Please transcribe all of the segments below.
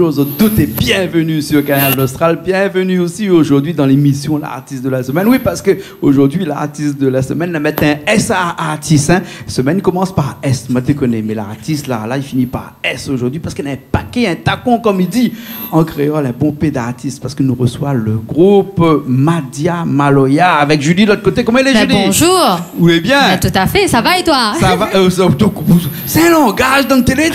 bonjour aux toutes et bienvenue sur Canal Austral. Bienvenue aussi aujourd'hui dans l'émission L'artiste de la semaine. Oui, parce que aujourd'hui l'artiste de la semaine, la mettre un S à artiste. Hein. Semaine commence par S, moi tu connais, mais l'artiste là, il finit par S aujourd'hui parce qu'il y a un paquet, un tacon comme il dit en créole, un bon peu d'artistes parce que nous reçoit le groupe Madia Maloya avec Julie de l'autre côté. Comment elle est, Julie? Bonjour. Oui, bien. Tout à fait, ça va et toi? Ça va. C'est un langage dans le télé.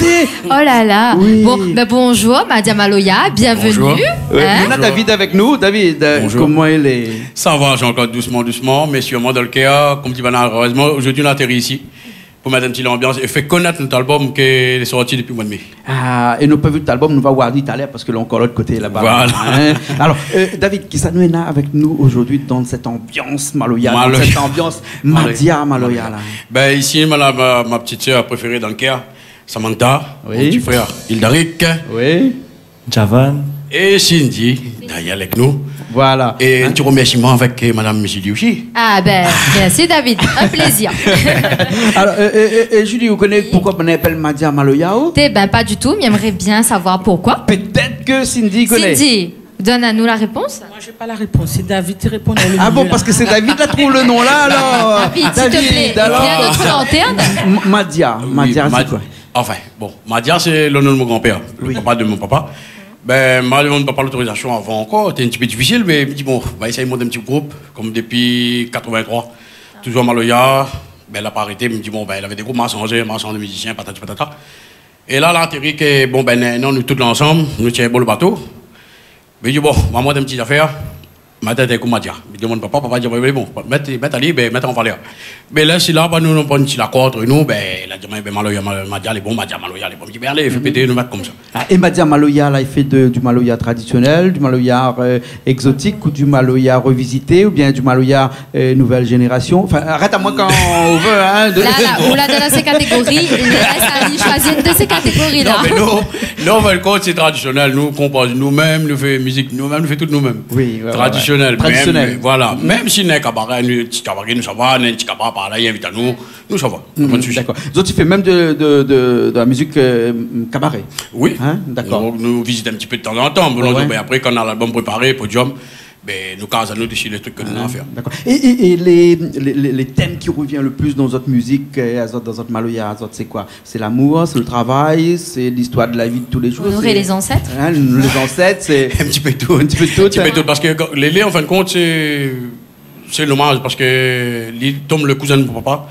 Oh là là. Oui. Bon, bonjour, Madia Maloya, bienvenue. Bonjour. Hein? On a David avec nous. David, comment il est? Ça va, Jean-Claude, doucement, mais sûrement dans le cas, comme dit Bernard, heureusement, aujourd'hui on a atterri ici pour mettre un petit ambiance et faire connaître notre album qui est sorti depuis le mois de mai. Ah, et nous pas vu cet album, nous va voir tout à l'heure parce que l'on encore l'autre côté là-bas. Voilà. Hein? Alors, David, qui ça nous est là avec nous aujourd'hui dans cette ambiance Maloya, dans cette ambiance Madia Maloya là? Ben ici, ma petite sœur préférée dans le cas, Samantha, oui. Mon petit frère Hildaric, oui. Javan et Cindy, d'ailleurs avec nous. Voilà. Et un petit remerciement avec Madame Julie aussi. Ah ben, merci David, un plaisir. Alors, Julie, vous connaissez pourquoi on appelle Madia Maloya? Ben pas du tout, mais j'aimerais bien savoir pourquoi. Peut-être que Cindy connaît. Cindy, donne à nous la réponse. Moi, j'ai pas la réponse. C'est David qui répond. Ah bon, parce que c'est David qui trouve le nom là, alors. David, s'il te plaît, alors. viens notre lanterne. Madia, c'est quoi? Enfin, bon, Madia, c'est le nom de mon grand-père, le papa de mon papa. Ben, moi, je n'ai pas l'autorisation avant encore, c'était un petit peu difficile, mais je me dis, bon, on va essayer de monter un petit groupe, comme depuis 83, toujours à Maloya. Ben, elle n'a pas arrêté, il me dit, bon, ben, elle avait des groupes massangers, de musiciens, patati patata. Et là, l'atterri, que, bon, ben, non, nous tous ensemble, nous tirons bon le bateau. Mais je dis, bon, on va monter une petite affaire. Ma tête est comme Madia. Je demande papa dit, bon, mettez allez, ben, mettez en valeur. Mais là, si là, ben, nous, on prend un petit accord entre nous, ben, il a dit, ben, Maloya, Madia, les bons, Madia, Maloya, les bons. Je dis, ben, allez, fais péter, nous mettre comme ça. Ah, et Madia Maloya, là, il fait du Maloya traditionnel, du Maloya exotique ou du Maloya revisité ou bien du Maloya nouvelle génération. Enfin, arrête à moi quand on veut, hein. Là, là, dans ces catégories, il reste à lui choisir une de ces catégories-là. Non, mais nous, on va le compte, c'est traditionnel. Nous, on compose nous-mêmes, nous faisons musique nous-mêmes, nous faisons tout nous-mêmes. Oui, ouais, traditionnel. Traditionnel. Même, voilà. Même si un cabaret, un petit cabaret, nous ça va, un petit cabaret par là, il invite à nous ça va. D'accord. Donc, tu fais même de la musique cabaret. Oui. Hein? D'accord. Nous visitons un petit peu de temps en temps. Bon, ouais. Après, quand on a l'album préparé, podium, ben, nous casons nous dessus les trucs que nous avons à faire. D'accord. Et les thèmes qui reviennent le plus dans votre musique, dans votre Maloya, c'est quoi? C'est l'amour, c'est le travail, c'est l'histoire de la vie de tous les jours. Honorer les ancêtres. Hein, les ancêtres, c'est un petit peu tout. Un petit peu tout. Parce que Lélé, en fin de compte, c'est l'hommage, parce que il tombe le cousin de mon papa.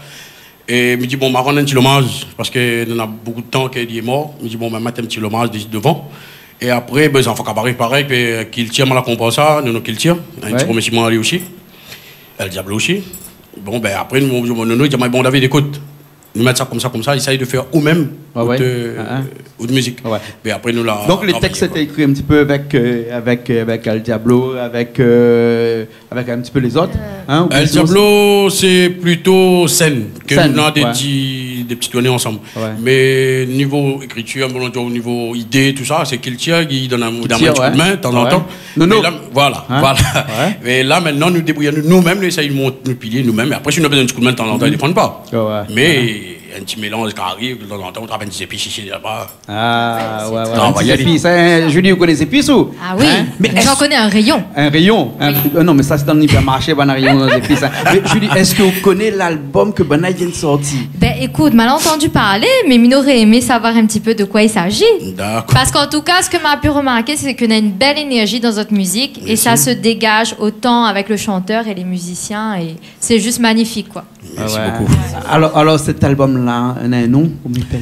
Et il me dit, bon, on rendre un petit hommage, parce qu'il en a beaucoup de temps qu'il est mort. Il me dit, bon, on va mettre un petit hommage devant. Et après, ben, les enfants cabaret, pareil, qu'il tire, mal à comprendre ça, nous, qu'il tire. Un petit remerciement à lui aussi. El Diablo aussi. Bon, ben, après, nous, il dit, bon, David, écoute, nous mettre ça comme ça, essaye de faire ou même ou de musique. Ouais. Mais après, nous, là. Donc, les textes étaient écrits un petit peu avec El Diablo, avec un petit peu les autres. Hein, El Diablo, c'est plutôt scène, que nous avons des petites données ensemble. Ouais. Mais niveau écriture, niveau idée, tout ça, c'est qu'il tire, il donne un coup de main de temps en temps. Non. Là, voilà. Ouais. Mais là, maintenant, nous débrouillons nous-mêmes, nous essayons de monter nos piliers nous-mêmes. Après, si nous avons besoin d'un coup de main de temps en temps, ils ne dépendent pas. Mais un petit mélange qui arrive, de temps en temps, on travaille des épices ici là-bas. Ah, ouais. Épices, hein. Julie, vous connaissez les épices ou? Ah oui, mais j'en connais un rayon. Un rayon? Non, mais ça, c'est dans l'hypermarché, un rayon dans les épices. Mais Julie, est-ce que vous connaissez l'album que Bana vient de sortir? Ben écoute, mal entendu parler, mais Mine aurait aimé savoir un petit peu de quoi il s'agit. D'accord. Parce qu'en tout cas, ce que m'a pu remarquer, c'est qu'on a une belle énergie dans notre musique. Et ça se dégage autant avec le chanteur et les musiciens. Et c'est juste magnifique, quoi. Merci beaucoup. Alors cet album-là, on a un nom, comment il s'appelle?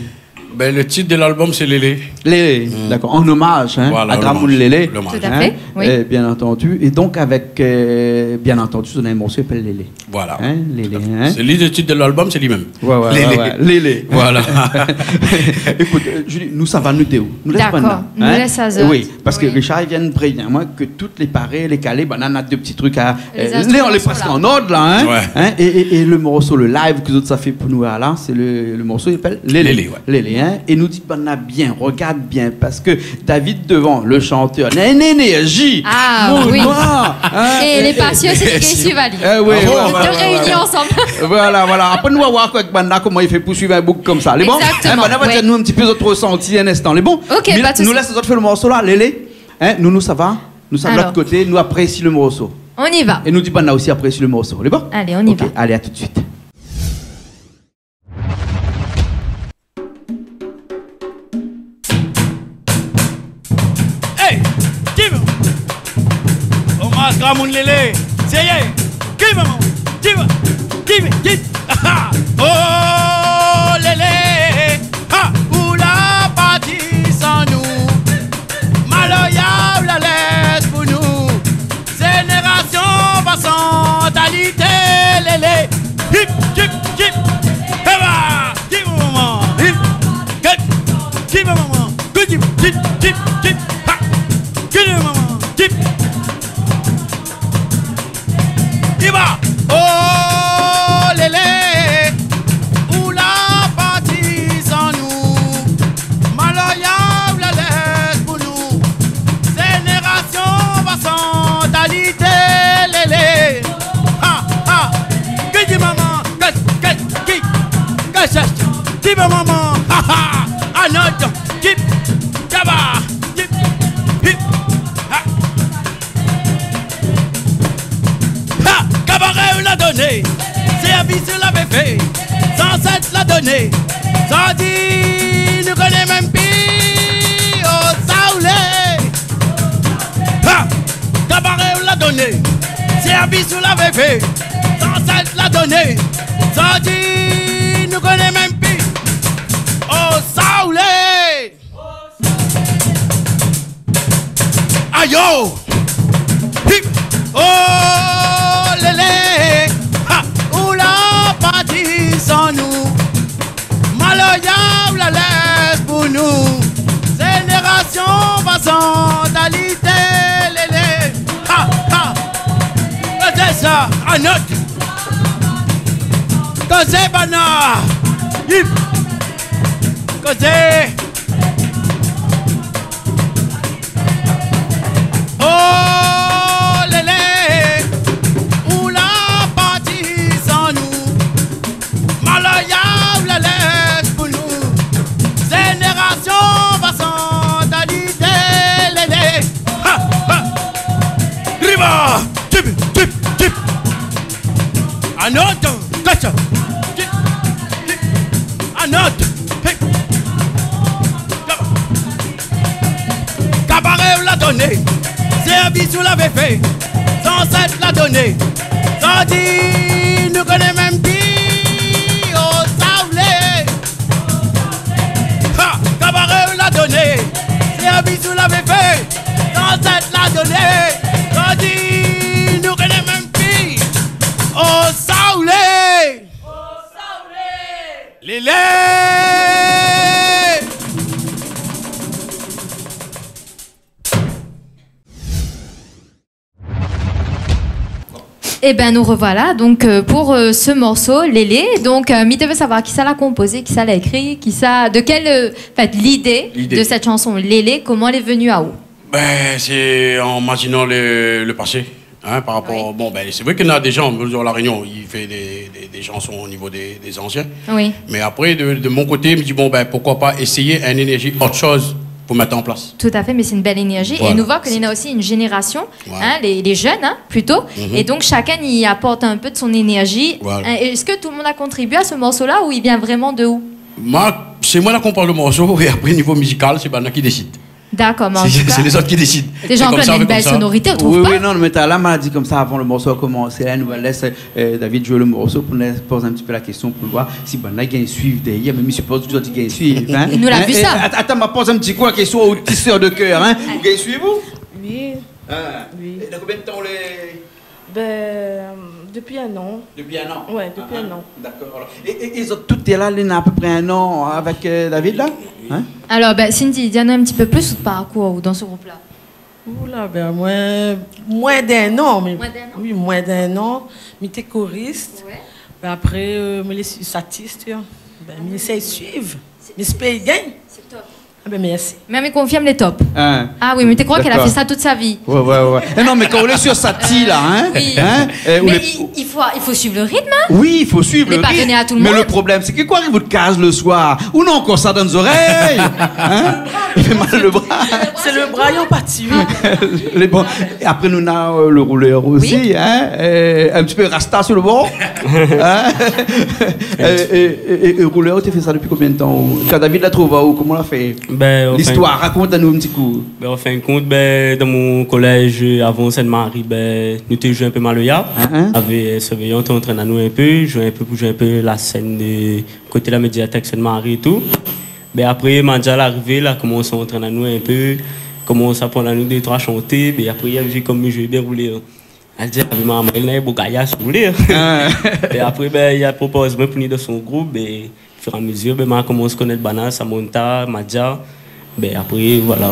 Ben, le titre de l'album, c'est Lélé. Lélé, d'accord. En hommage, hein, voilà, à Gramoul Lélé. Tout à fait, oui. Bien entendu. Et donc, avec, bien entendu, on a un morceau qui s'appelle Lélé. Voilà. Hein, Lélé. Hein? C'est le titre de l'album, c'est lui-même. Lélé. Voilà. Écoute, Julie, nous, ça va nous déo. D'accord. Nous laisse à zone. Oui, parce que Richard, il vient de prévenir moi que toutes les parées, les calés, on a deux petits trucs à. On est presque en ordre, là. Hein? Ouais. Hein? Et le morceau, le live que ça fait pour nous, là, c'est le morceau, il s'appelle Lélé. Lélé, ouais. Lélé, hein? bien et nous dit bien, regarde bien, parce que David devant, le chanteur, il a une énergie. Ah oui. Et les patients, c'est ce qui suivent à lui. Oui, Deux réunions ensemble. Voilà. Après, nous allons voir avec Banda comment il fait pour suivre un bouc comme ça. Les bons? Exactement. Banda va dire nous un petit peu notre ressenti un instant. Les bons? Ok, pas de souci. Nous laissons les autres faire le morceau là, Lélé. Nous, ça va? Nous sommes de l'autre côté, nous apprécions le morceau. On y va. Et nous dit Banda aussi apprécie le morceau. Les bons? Allez, on y va. Allez, à tout de suite. Hey, Kim! Omar Gramoun Lélé, c'est yé! Kim, maman! Kim! Oh, Lélé! Ha! Où la partie sans nous? Maloyable la laisse pour nous! Génération passante, mentalité, Lélé! Kim! Eh bah! Kim, maman! Kim, maman! Kim! Ha! Kim, maman! Kim! Iba! Oh, Lélé! Où la partie sans nous? Maloyable la laisse pour nous. Génération passante, mentalité, Lélé! Ha! Qui dit maman? Qui maman? Ha! Anote! Kip! Kaba! Kip! Hip! Ha! Ha! Cabaret l'a donné, service l'avait fait, sans être l'a donné, sans dire, nous connaît même pire, oh Saoulé! Ha! Cabaret l'a donné, service l'avait fait, sans être l'a donné, sans dire, nous connaît même pire, oh Saoulé! Ayo! Hip! Oh, Lélé! Ha! Où la partie sans nous? Maloyable la laisse pour nous. Génération passante, mentalité, Lélé! Ha! C'est ça, un autre! Cosé Bana! Hip! Cosé! Oh, Lélé, où la partie sans nous? Maloyable la laisse pour nous. Génération passante, mentalité, Lélé. Ha! Riva! Tip! Un autre! Cacha! Un autre! Cabaret l'a donné, service l'avait fait, sans être l'a donné, sans dire, nous connaît même pire, oh Saoulé! Ha! Cabaret l'a donné, service l'avait fait, sans être l'a donné, sans dire, nous connaît même pire, oh Saoulé! Lélé! Eh bien, nous revoilà donc pour ce morceau, Lélé. Donc, Mite veut savoir qui ça l'a composé, qui ça l'a écrit, de quelle, l'idée de cette chanson Lélé, comment elle est venue à où? Ben, c'est en imaginant le passé. Hein, par rapport, Oui. bon, ben, c'est vrai qu'il y en a des gens, dans la Réunion, il fait des chansons au niveau des anciens. Oui. Mais après, de mon côté, je me dis, bon, ben, pourquoi pas essayer une énergie, autre chose pour mettre en place. Tout à fait, mais c'est une belle énergie. Voilà. Et nous voit qu'il y en a aussi une génération, Voilà. hein, les jeunes plutôt. Et donc chacun y apporte un peu de son énergie. Voilà. Est-ce que tout le monde a contribué à ce morceau-là ou il vient vraiment de où? C'est moi qui parle le morceau, et après, niveau musical, c'est Bana qui décide. D'accord, mais en tout cas, C'est les autres qui décident. les gens C'est comme ça, connaissent une comme belle ça. sonorité, on trouve pas? Oui, non, mais là, m'a dit comme ça avant le morceau a commencé. Là, nous laisse David jouer le morceau pour nous poser un petit peu la question pour voir si ben là, il y a un suivre derrière. Mais je suppose que tu dois y suivre. Hein? Il nous l'a vu ça. Attends, m'a posé un petit coup la question au tisseur de cœur. Hein? Vous y suivez-vous? Oui, Oui. Et dans combien de temps les. depuis un an. Depuis un an? Ouais, depuis un an. D'accord. Et ils ont toutes là, il y a à peu près un an avec David là? Hein? Alors, Cindy, dis-nous un petit peu plus sur ton parcours dans ce groupe-là. Oula, moins d'un an. Mais, Moins d'un an? Oui, moins d'un an. Mais j'étais choriste. Ouais. Après, je suis artiste. Ben, mais essaye de suivre. Mais c'est pas gain. C'est top. Ah ben merci. Mais elle me confirme les tops. Hein. Ah oui, mais tu crois qu'elle a D'accord. fait ça toute sa vie? Ouais. Eh non, mais quand on est sur Satie, là, hein, Oui. hein, où Mais les- il faut suivre le rythme, hein? Oui, il faut suivre Les le pas rythme. donner à tout le Mais monde. le problème, c'est que quoi arrive votre case le soir? Ou non, encore ça dans les oreilles? Hein? Il fait mal le bras. C'est le braillon parti. Les bons. Et après, nous avons le rouleur aussi. Hein? Un petit peu rasta sur le bord. Hein? Et rouleur, tu fais ça depuis combien de temps? Quand David l'a trouvé, comment on l'a fait? Ben, enfin, L'histoire, raconte-nous un petit coup. Ben, en fin de compte, ben, dans mon collège avant Sainte-Marie, ben, nous avons joué un peu Maloya. Avec surveillant, on entraîne à nous un peu, jouer un peu la scène de côté de la médiathèque Sainte-Marie et tout. Ben, après, Mandja l'arrivée, là, commence à entraîner à nous un peu, commence à prendre à nous 2-3 chanter. Ben, après, il a vu comme je vais bien rouler. Elle dit, ah, maman, il est beau gaillard, si vous voulez. Et après, ben, il a proposé pour venir dans son groupe. Ben, au fur et à mesure, ben, je commence à connaître Bana, Samonta, Madja. Ben après, voilà.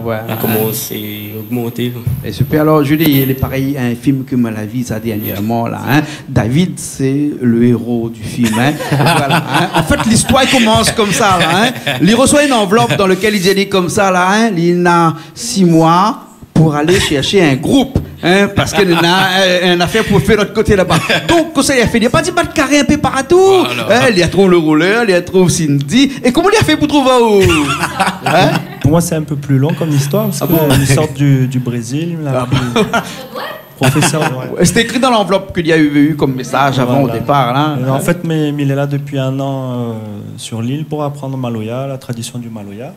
Ouais. Ça commence à augmenter. Et super. Alors, Julie, il est pareil, un film que m'a la vie, ça dernièrement, là. Hein. David, c'est le héros du film. Hein. Voilà, hein. En fait, l'histoire commence comme ça, là. Hein. Il reçoit une enveloppe dans laquelle il dit comme ça, là. Hein. Il a 6 mois pour aller chercher un groupe. Hein, parce qu'il a une affaire pour faire de l'autre côté là-bas. Donc, comme ça, il a fait, il n'a pas dit pas de carré un peu partout. Hein, il y a trouvé le rouleur, il y a trouvé Cindy. Et comment il a fait pour trouver où? Hein? Pour moi, c'est un peu plus long comme histoire, parce qu'ils sortent du Brésil. Professeur, ouais. C'était écrit dans l'enveloppe qu'il y a eu comme message avant au départ. Là. En fait, mais il est là depuis 1 an sur l'île pour apprendre Maloya, la tradition du Maloya.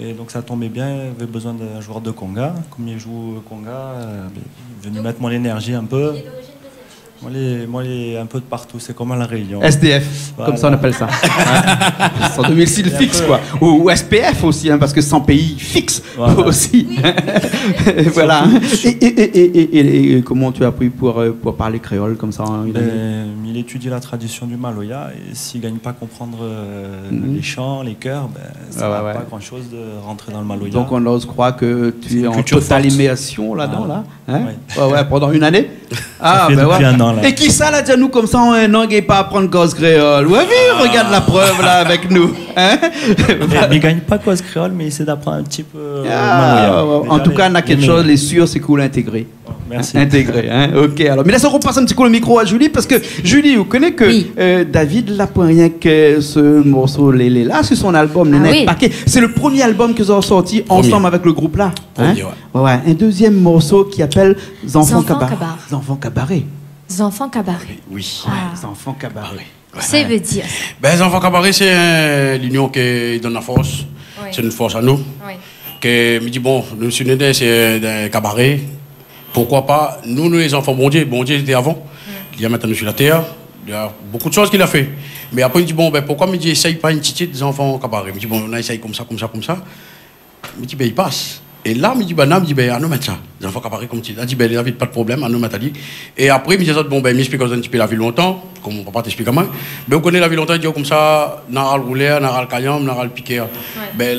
Et donc ça tombait bien, il avait besoin d'un joueur de conga. Comme il joue au conga, il est venu mettre mon énergie un peu. Moi, il est un peu de partout, c'est comme à La Réunion. SDF, voilà. Comme ça on appelle ça. Ouais. Sans domicile fixe, quoi. Ou SPF aussi, hein, parce que sans pays fixe aussi. Voilà. Et comment tu as appris pour parler créole comme ça? Il étudie la tradition du Maloya, et s'il ne gagne pas à comprendre les chants, les chœurs, ça ne va pas grand-chose de rentrer dans le Maloya. Donc on ose croire que tu es en totale immersion là-dedans, là. Hein? Ouais, pendant 1 année. Ça fait depuis 1 an. Là. Et qui ça, là, dis-nous comme ça, en 1 an, qui pas apprendre cause créole? Oui, regarde la preuve, là, avec nous. Hein? Il ne gagne pas cause créole, mais il essaie d'apprendre un petit peu en tout cas, on a quelque chose, les sûr, c'est cool, intégré. Merci. Intégré, hein? Ok, alors. Mais là, on repasse un petit coup le micro à Julie, parce que Julie, vous connaissez que David, là, pour rien que ce morceau, Lélé, là, sur son album, Paquet. C'est le premier album que vous avez sorti ensemble avec le groupe là. Ouais. Un deuxième morceau qui appelle Enfants Cabaret. Enfants Cabaret. Enfants Cabaret. Oui. Enfants Cabaret. Ça veut dire. Ben, les enfants cabaret, c'est l'union qui donne la force. Oui. C'est une force à nous. Oui. Que me dit, bon, nous sommes nés, c'est un cabaret. Pourquoi pas, nous les enfants, bon Dieu était avant. Il y a maintenant sur la terre. Il y a beaucoup de choses qu'il a fait. Mais après, il me dit, bon, ben, pourquoi me dit, essaye pas une petite des enfants cabaret? Il me dit, bon, on essaye comme ça. Il me dit, ben, il passe. Et là, il me dit, ben, à nous mettre ça. Les enfants cabaret comme tu. Il a dit, ben, David, pas de problème, à nous mettre. Et après, il me dit, bon, ben, m'explique un petit peu la vie longtemps, comme mon papa t'explique à moi. Ben, on connaît la vie longtemps, il dit, comme ça, n'a le rouler, n'a le caillon, n'a le piquer. Ben,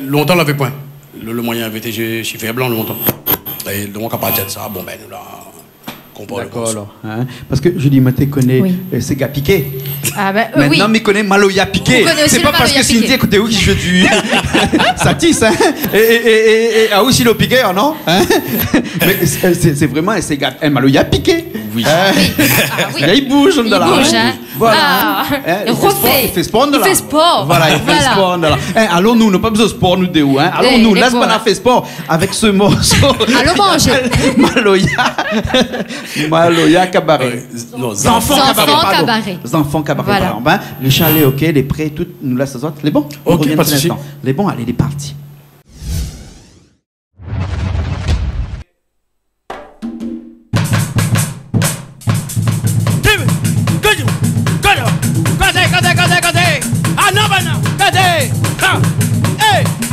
longtemps, l'avait point. Le moyen avait été chiffré blanc, longtemps. Et donc, à partir de ça, bon, ben, nous, là, comprend le D'accord, alors. Hein? Parce que Julie Maté connaît ces gars piqués. Ah ben, maintenant, mais connaît Maloya piqué. C'est pas parce que Cindy écoutez où qui joue du Satis, hein? Et ah aussi le piqué, non? Hein? Mais c'est vraiment ces gars, un Maloya piqué. Oui. Il bouge, il bouge, hein? Voilà. Il fait sport, il fait sport. Voilà, il fait sport. Allons nous, n'a pas besoin de sport, nous deux, hein? Allons nous, laisse pas fait sport avec ce morceau. Allons manger. Maloya Cabaret. Enfants Cabaret. Enfants Cabaret. Voilà. Ben, le chalet, ok, les prêts, tout, nous laisse ça. Les bons? Ok, pas de souci. Les bons, allez, les partis.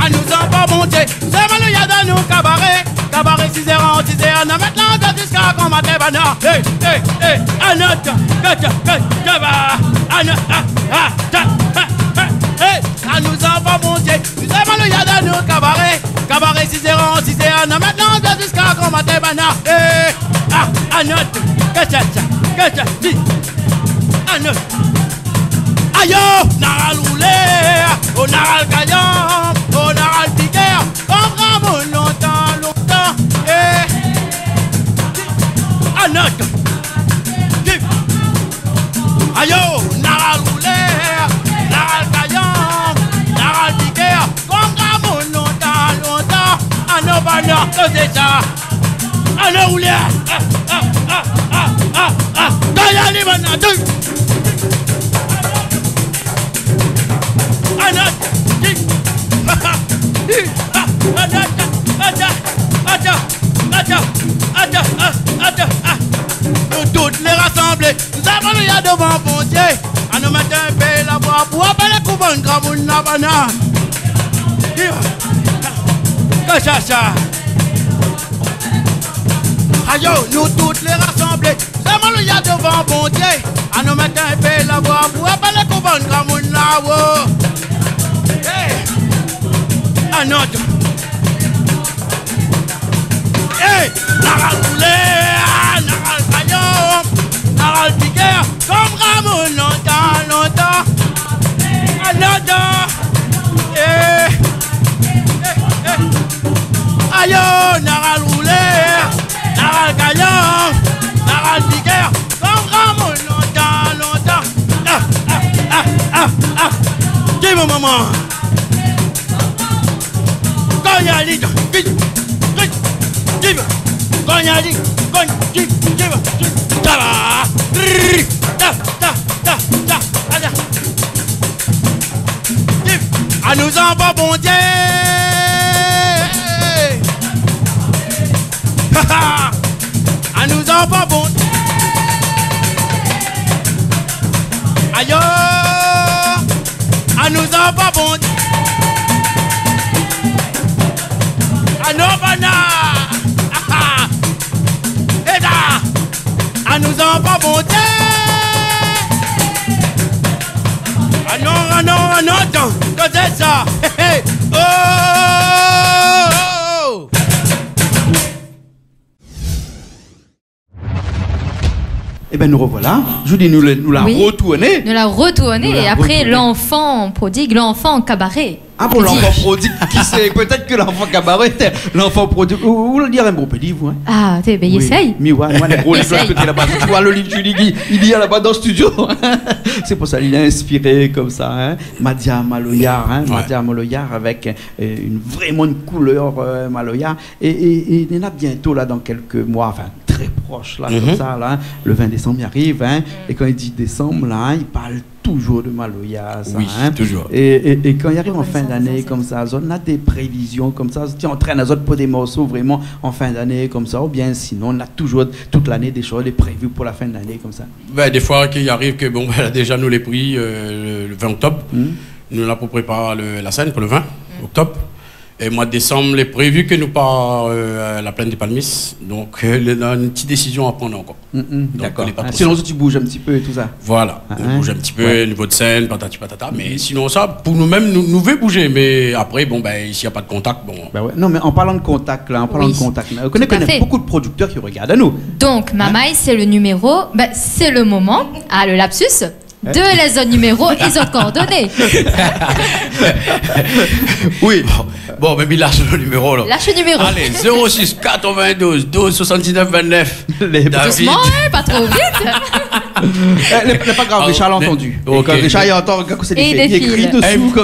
À nous en pas monter, c'est Maloya dans nous cabaret. Cabaret 6h, maintenant jusqu'à qu'on m'a débana. À notre à nous en pas monter, c'est Maloya dans nous cabaret. Cabaret 6h, maintenant jusqu'à qu'on m'a débana. À notre Ayo, naral roulé, on naral gagnant, on naral piquer, on vraiment longtemps, longtemps, Anote. Ayo, naral roulé, naral gagnant, naral piquer, on vraiment longtemps, longtemps, Anobana, c'est ça. Allez, roulé, Gayali, Manatu. Nous toutes les rassemblés, nous avons le y'a devant bon Dieu. À nous mettre un peu la voix pour appeler le couvent de Gramouna Bana. Que ça. Ayo, nous toutes les rassemblés, nous avons le y'a devant bon Dieu. À nous mettre un peu la voix pour appeler le couvent de Gramouna. Anote. Hey, naral roulé, naral gagnant, naral piquer, comme Ramon longtemps. Anote. Ayo, naral roulé, naral gagnant, naral piquer, comme Ramon longtemps. Dis-moi maman. Gognali, à nous en pas bon Dieu. À nous en pas bon Dieu. Aïe, à nous en pas bon Dieu. Anobana, à nous en pas monter. Ah non, que c'est ça? Oh! Eh bien, nous revoilà. Je vous dis, nous la retourné. Nous la retourné. Et après, l'enfant prodigue, l'enfant cabaret. Ah bon, l'enfant prodigue, qui sait? Peut-être que l'enfant cabaret était l'enfant prodigue. Vous le direz un bon petit livre, hein? Ah, ben, il essaye. Mais ouais, moi, les gros livres là-bas. Tu vois, le livre du Ligui, il y a là-bas dans le studio. C'est pour ça qu'il est inspiré comme ça, hein? Madia Maloyar, hein? Ouais. Madia Maloyar avec vraiment une couleur Maloyar. Et il y en a bientôt, là, dans quelques mois, enfin, très proche, là, comme ça, là. Le 20 décembre, il arrive, hein? Et quand il dit décembre, là, il parle toujours de Maloya, ça, oui, hein? Toujours. Et quand il arrive en fin d'année comme ça, on a des prévisions comme ça, on traîne à pour des morceaux vraiment en fin d'année comme ça, ou bien sinon on a toujours toute l'année des choses, des prévues pour la fin de l'année comme ça. Ben, des fois qu'il arrive que bon, ben, déjà nous les pris le 20 octobre, nous là pour préparer la scène pour le 20 octobre. Et mois de décembre, les prévus que nous part à la plaine des Palmis. Donc, il a une petite décision à prendre encore. D'accord. Sinon, tu bouges un petit peu et tout ça. Voilà. On bouge un petit peu, niveau de scène, patati patata. Mais sinon, ça, pour nous-mêmes, nous veut bouger. Mais après, bon, ben, ici, il n'y a pas de contact. Bon. Ben ouais. Non, mais en parlant de contact, là, on connaît beaucoup de producteurs qui regardent à nous. Donc, Mamaï, c'est le numéro, c'est le moment, le lapsus. De les autres numéros et les autres coordonnées. Oui. Bon, mais lâche le numéro là. Lâche le numéro. Allez, 06 92 12 79 29. Doucement, pas trop vite. Pas grave, Richard l'a entendu. Quand Richard il entend, il écrit dessous comme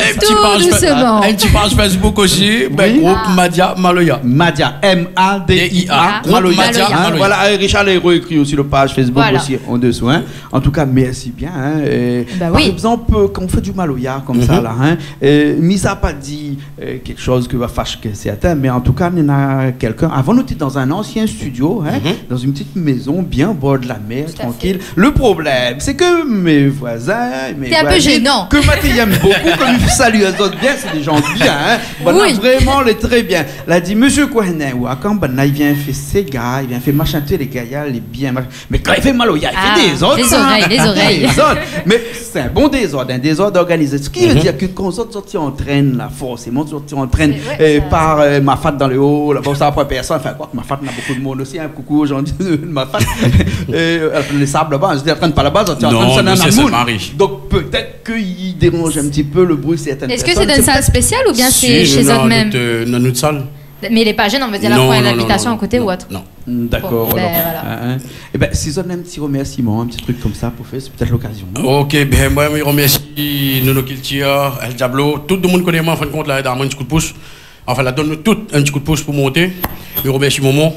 doucement. Un petit page Facebook aussi. Groupe Madia Maloya. Madia, M-A-D-I-A. Maloya. Voilà, Richard l'a réécrit aussi le page Facebook aussi en dessous. En tout cas, merci bien. Par exemple, quand on fait du Maloya comme ça, là, Misa n'a pas dit quelque chose qui va fâcher certains, mais en tout cas, il y en a quelqu'un. Avant, nous étions dans un ancien studio, dans une petite maison bien au bord de la mer, tranquille. Le problème, c'est que mes voisins, c'est un peu gênant. Que Mathieu aime beaucoup, comme il salue les autres bien, c'est des gens bien. Voilà, vraiment, les très bien. Il a dit, monsieur Kouhené, quand il vient faire ses gars, il vient faire machanter les gars, il est bien. Mais quand il fait Maloya, il fait des autres. Les oreilles. Mais c'est un bon désordre, un désordre organisé. Ce qui veut dire que quand on sortit en traîne, là, forcément, sorti en traîne par ma fat dans le haut, là, bon, ça après personne. Enfin, quoi, ma fat, on a beaucoup de monde aussi, coucou, j'en dis, ma fat. Les sables là-bas, je train de pas la base, tu es en train de Non, sonner nous, un c'est amour. Sainte-Marie. Donc peut-être qu'il dérange un petit peu le bruit certaines Est-ce que personnes. c'est une salle spéciale ou bien c'est chez eux même? Dans notre salle. Mais il est pas jeune, on veut dire la Non, première non, habitation non, à côté non, ou autre. Non. D'accord. Bon, ben, alors. voilà. Eh ben, si on a un petit remerciement, un petit truc comme ça pour faire, c'est peut-être l'occasion. Ok, ben moi, je remercie Nono Kiltia, El Diablo. Tout le monde connaît moi, en fin de compte, là, dans un petit coup de pouce. Enfin, là, donne-nous tout un petit coup de pouce pour monter. Je remercie Momo,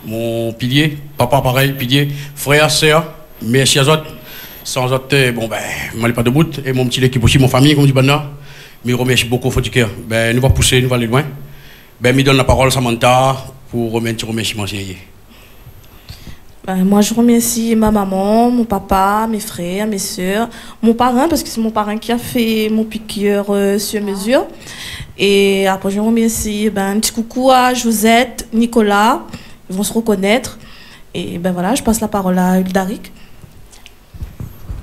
mon pilier, papa pareil, pilier, frère, sœur, merci à autres. Sans autres, bon, ben, je n'ai pas de bout. Et mon petit équipe aussi, mon famille, comme dit Bana. Je remercie beaucoup, faut du cœur. Ben, nous va pousser, nous va aller loin. Ben, me donne la parole, Samantha, pour remercier remerciements. Ben, moi, je remercie ma maman, mon papa, mes frères, mes soeurs, mon parrain, parce que c'est mon parrain qui a fait mon piqûre sur mesure. Et après, je remercie un petit coucou à Josette, Nicolas, ils vont se reconnaître. Et ben voilà, je passe la parole à Uldaric.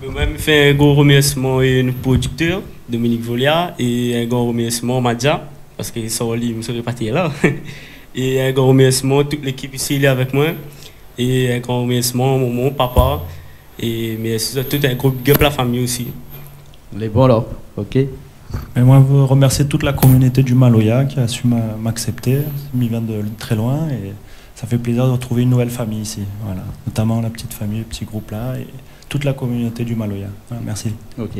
Moi, je fais un gros remerciement à nos producteurs, Dominique Volia, et un grand remerciement à Madia, parce qu'ils sont là, ils ne seraient pas là. Et un grand remerciement à toute l'équipe ici, il est avec moi. Et un grand remerciement à mon papa. Et merci à tout un gros big up la famille aussi. Les bons là, ok. Et moi, je veux remercier toute la communauté du Maloya qui a su m'accepter. Il vient de très loin et ça fait plaisir de retrouver une nouvelle famille ici. Voilà. Notamment la petite famille, le petit groupe là et toute la communauté du Maloya. Voilà, merci. Ok.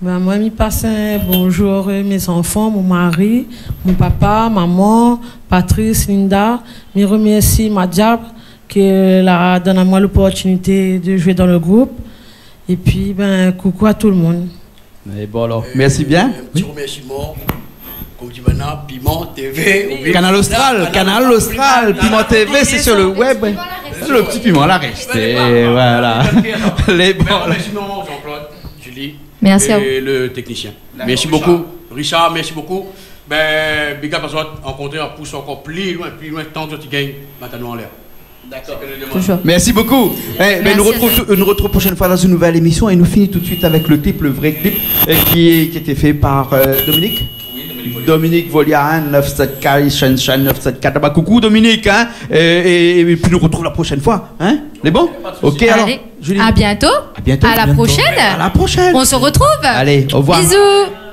Ben, moi, je passe un bonjour mes enfants, mon mari, mon papa, maman, Patrice, Linda. Je remercie Madiab qui a donné à moi l'opportunité de jouer dans le groupe. Et puis, ben, coucou à tout le monde. Et bon alors, merci bien. Un petit remerciement, comme dit Bana, Piment TV. Canal Austral, Piment TV, c'est sur le web. Le petit piment l'a resté, voilà. Les bons. Sinon, Jean-Claude, Julie. Merci à vous. Et le technicien. Merci beaucoup. Richard, merci beaucoup. Ben, big up à toi, rencontrer un pouce encore plus loin, tant que tu gagnes, maintenant en l'air. D'accord. Merci beaucoup. Nous retrouvons prochaine fois dans une nouvelle émission et nous finissons tout de suite avec le clip, le vrai clip qui était fait par Dominique. Dominique Volia, 974, Shan 974. Coucou Dominique, hein, et puis nous retrouvons la prochaine fois. Hein, les bons? Ok, Allez, alors, Julie. à bientôt. À bientôt. À la prochaine. À la prochaine. On se retrouve. Allez, au revoir. Bisous.